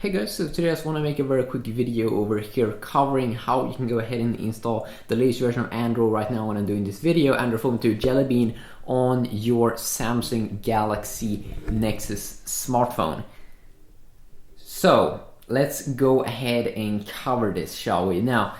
Hey guys, so today I just want to make a very quick video over here covering how you can go ahead and install the latest version of Android right now when I'm doing this video, Android Phone 2 Jelly Bean on your Samsung Galaxy Nexus smartphone. So let's go ahead and cover this, shall we? Now,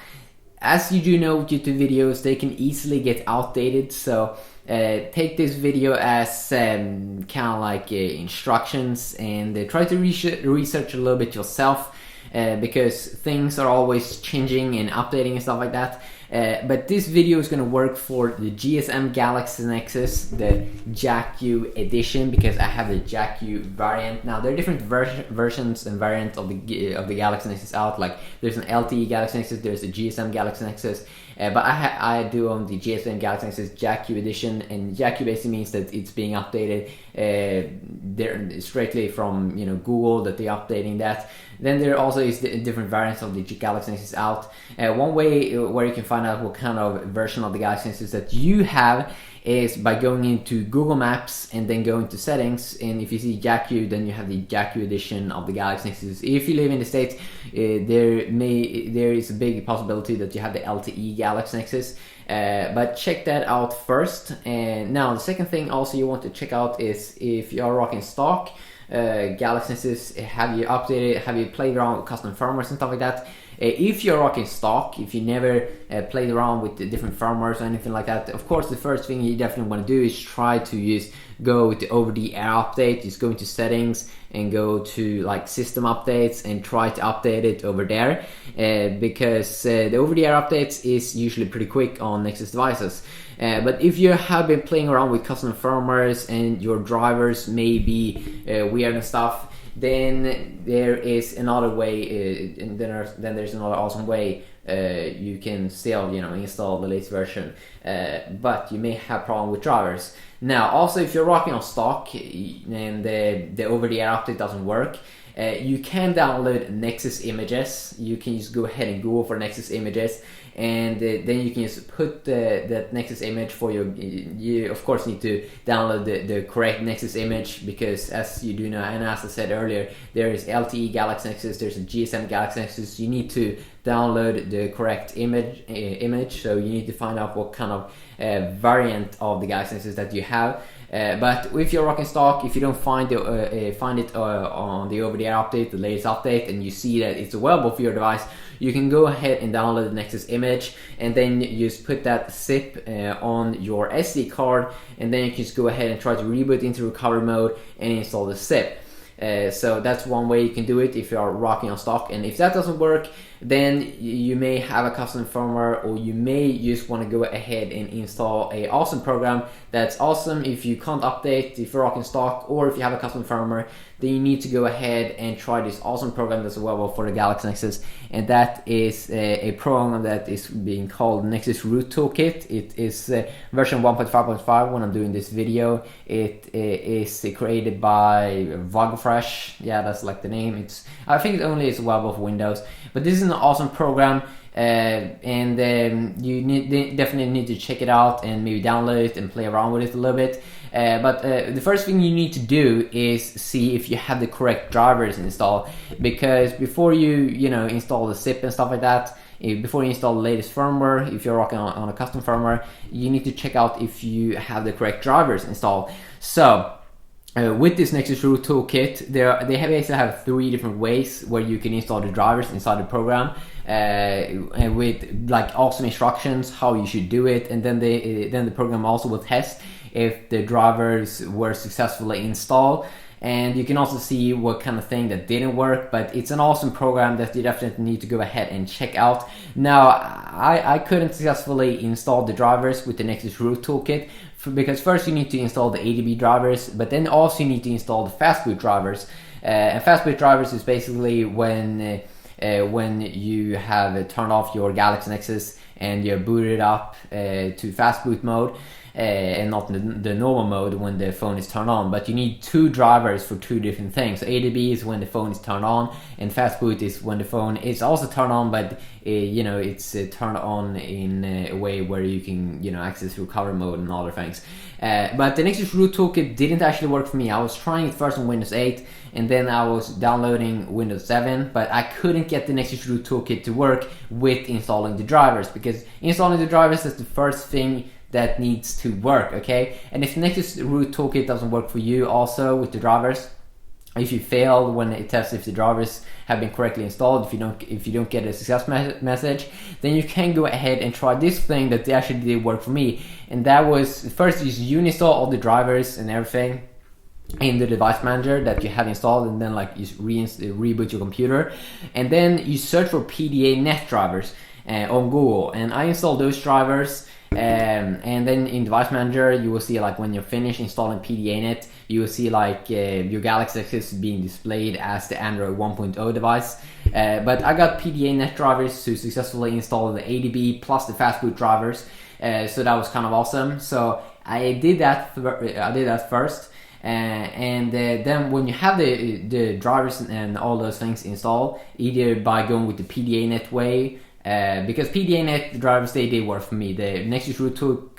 as you do know, YouTube videos, they can easily get outdated, so take this video as kind of like instructions, and try to research a little bit yourself, because things are always changing and updating and stuff like that. But this video is going to work for the GSM Galaxy Nexus, the JAQ edition, because I have the JAQ variant. Now there are different versions and variants of the Galaxy Nexus out. Like there's an LTE Galaxy Nexus, there's a GSM Galaxy Nexus, but I do own the GSM Galaxy Nexus JAQ edition, and JAQ basically means that it's being updated straightly from Google, that they're updating that. Then there also is different variants of the Galaxy Nexus out. One way where you can find out what kind of version of the Galaxy Nexus that you have is by going into Google Maps and then going to settings, and if you see JAQ, then you have the JAQ edition of the Galaxy Nexus. If you live in the States, there is a big possibility that you have the LTE Galaxy Nexus, but check that out first. And now the second thing also you want to check out is if you are rocking stock Galaxy Nexus, have you updated, have you played around with custom firmwares and stuff like that? If you're rocking stock, if you never played around with the different firmwares or anything like that, of course the first thing you definitely want to do is try to go with the over-the-air update. Just go into settings and go to like system updates and try to update it over there, because the over-the-air updates is usually pretty quick on Nexus devices. But if you have been playing around with custom firmwares and your drivers may be weird and stuff, then there is another way, and then there's another awesome way you can still install the latest version, but you may have problem with drivers. Now also, if you're rocking on stock and the over-the-air update doesn't work, you can download Nexus images. You can just go ahead and Google for Nexus images, and then you can just put that Nexus image for you of course need to download the correct Nexus image, because as you do know, and as I said earlier, there is LTE Galaxy Nexus, there's a GSM Galaxy Nexus. You need to download the correct image, so you need to find out what kind of variant of the Galaxy Nexus that you have. But if you're rocking stock, if you don't find it on the over-the-air update, the latest update, and you see that it's available for your device, you can go ahead and download the Nexus image, and then you just put that zip on your SD card, and then you can just go ahead and try to reboot into recovery mode and install the zip. So that's one way you can do it if you are rocking on stock. And if that doesn't work, then you may have a custom firmware, or you may just want to go ahead and install a awesome program that's awesome. If you can't update, if you're rocking stock, or if you have a custom firmware, then you need to go ahead and try this awesome program that's available for the Galaxy Nexus, and that is a program that is being called Nexus Root Toolkit. It is version 1.5.5 when I'm doing this video. It is created by Vagfresh. Yeah, that's like the name. I think it only is available for Windows, but this is an awesome program, and you definitely need to check it out and maybe download it and play around with it a little bit. But the first thing you need to do is see if you have the correct drivers installed, because before you install the zip and stuff like that, before you install the latest firmware, if you're rocking on a custom firmware, you need to check out if you have the correct drivers installed. So with this Nexus Root Toolkit, they basically have 3 different ways where you can install the drivers inside the program, and with like awesome instructions how you should do it, and then the program also will test if the drivers were successfully installed, and you can also see what kind of thing that didn't work. But it's an awesome program that you definitely need to go ahead and check out. Now I couldn't successfully install the drivers with the Nexus Root Toolkit, because first you need to install the ADB drivers, but then also you need to install the fastboot drivers. And fastboot drivers is basically when you have turned off your Galaxy Nexus and you're booted up to fastboot mode, and not the normal mode when the phone is turned on. But you need 2 drivers for 2 different things. So ADB is when the phone is turned on, and fastboot is when the phone is also turned on, but it's turned on in a way where you can access recovery mode and other things. But the Nexus Root Toolkit didn't actually work for me. I was trying it first on Windows 8, and then I was downloading Windows 7, but I couldn't get the Nexus root toolkit to work with installing the drivers, because installing the drivers is the first thing that needs to work, okay? And if Nexus root toolkit doesn't work for you also with the drivers, if you fail when it tests if the drivers have been correctly installed, if you don't get a success message, then you can go ahead and try this thing that actually did work for me. And that was, first you uninstall all the drivers and everything in the device manager that you have installed, and then like you reboot your computer, and then you search for PDA net drivers on Google, and I installed those drivers. And then in device manager you will see, like, when you're finished installing PDA-net, you will see like your Galaxy Nexus being displayed as the Android 1.0 device. But I got PDA-net drivers to successfully install the ADB plus the fastboot drivers, so that was kind of awesome. So I did that first. Then when you have the drivers and all those things installed, either by going with the PDA-net way, because PDA-net drivers, they did work for me. The Nexus root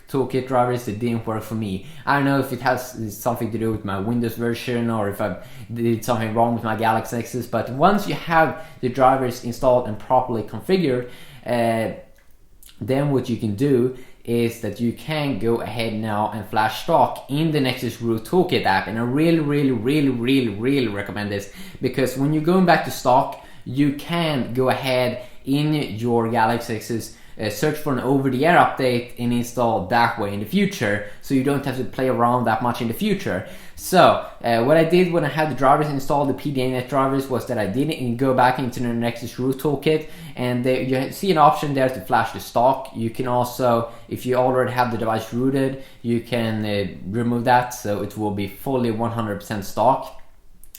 toolkit drivers, they didn't work for me. I don't know if it has something to do with my Windows version, or if I did something wrong with my Galaxy Nexus, but once you have the drivers installed and properly configured, then what you can do is that you can go ahead now and flash stock in the Nexus root toolkit app. And I really recommend this, because when you're going back to stock, you can go ahead in your Galaxy Nexus, search for an over-the-air update and install that way in the future, so you don't have to play around that much in the future. So what I did when I had the drivers installed, the PDA-net drivers, was that I didn't go back into the Nexus root toolkit, and you see an option there to flash the stock. You can also, if you already have the device rooted, you can remove that, so it will be fully 100% stock.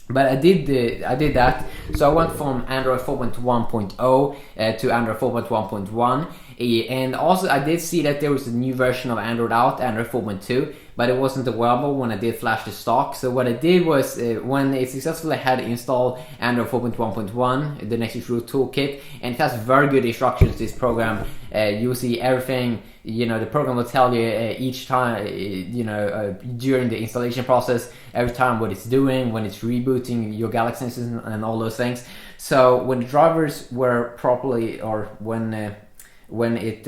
But I did that, so I went from Android 4.1.0 to Android 4.1.1, and also I did see that there was a new version of Android out, Android 4.2, but it wasn't available when I did flash the stock. So what I did was, when it successfully had installed Android 4.1.1, the Nexus root toolkit, and it has very good instructions, this program. You will see everything, the program will tell you each time, during the installation process, every time what it's doing, when it's rebooting your Galaxy Nexus and all those things. So when the drivers were properly, or when it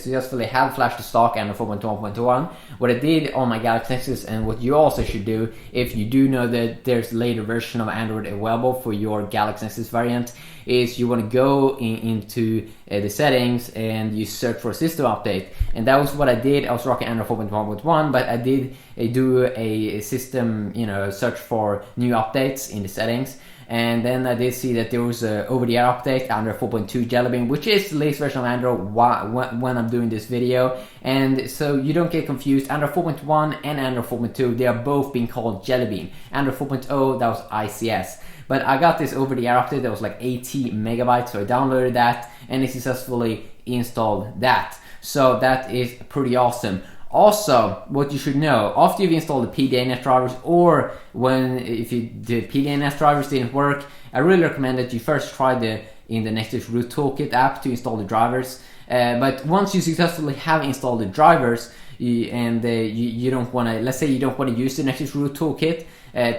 successfully had flashed the stock Android 4.1.1, what I did on my Galaxy Nexus, and what you also should do if you do know that there's a later version of Android available for your Galaxy Nexus variant, is you want to go into the settings and you search for system update. And that was what I did. I was rocking Android 4.1.1, but I did do a system search for new updates in the settings. And then I did see that there was a over-the-air update, Android 4.2 Jelly Bean, which is the latest version of Android when I'm doing this video. And so you don't get confused, Android 4.1 and Android 4.2, they are both being called Jelly Bean. Android 4.0, that was ICS. But I got this over-the-air update that was like 80 megabytes, so I downloaded that and it successfully installed that. So that is pretty awesome. Also, what you should know, after you've installed the PDA-net drivers, or if the PDA-net drivers didn't work, I really recommend that you first try in the Nexus root toolkit app to install the drivers. But once you successfully have installed the drivers, you don't want to, let's say you don't want to use the Nexus root toolkit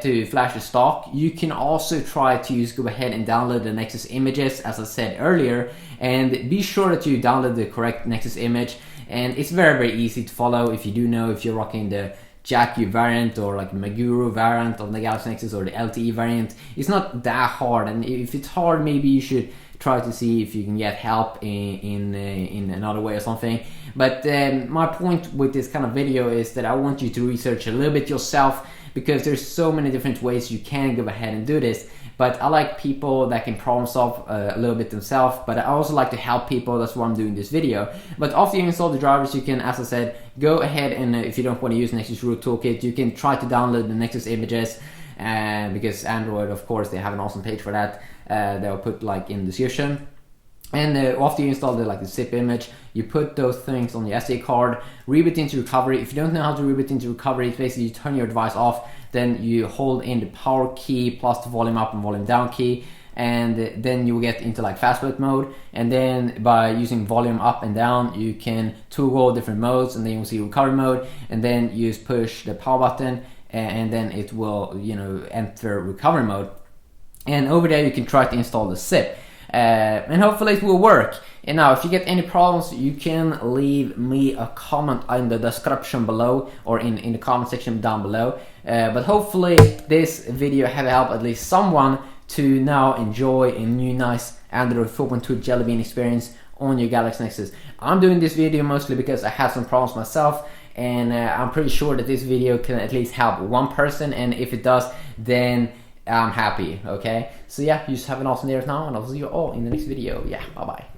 to flash the stock, you can also try to go ahead and download the Nexus images, as I said earlier, and be sure that you download the correct Nexus image. And it's very easy to follow if you do know if you're rocking the JAQ variant or like Meguro variant of the Galaxy Nexus, or the LTE variant. It's not that hard, and if it's hard, maybe you should try to see if you can get help in another way or something. But my point with this kind of video is that I want you to research a little bit yourself, because there's so many different ways you can go ahead and do this. But I like people that can problem solve a little bit themselves, but I also like to help people. That's why I'm doing this video. But after you install the drivers, you can, as I said, go ahead and if you don't want to use Nexus root toolkit, you can try to download the Nexus images, because Android, of course, they have an awesome page for that. They'll put like in the description. And after you install the zip image, you put those things on the SD card, reboot into recovery. If you don't know how to reboot into recovery, it's basically you turn your device off, then you hold in the power key plus the volume up and volume down key, and then you will get into fastboot mode. And then by using volume up and down, you can toggle different modes, and then you'll see recovery mode, and then you just push the power button, and then it will, you know, enter recovery mode. And over there you can try to install the zip, and hopefully it will work. And now if you get any problems, you can leave me a comment in the description below, or in the comment section down below. But hopefully this video have helped at least someone to now enjoy a new nice Android 4.2 Jelly Bean experience on your Galaxy Nexus. I'm doing this video mostly because I have some problems myself, and I'm pretty sure that this video can at least help one person, and if it does, then I'm happy. Okay, so yeah, you just have an awesome day right now, and I'll see you all in the next video. Yeah, bye bye.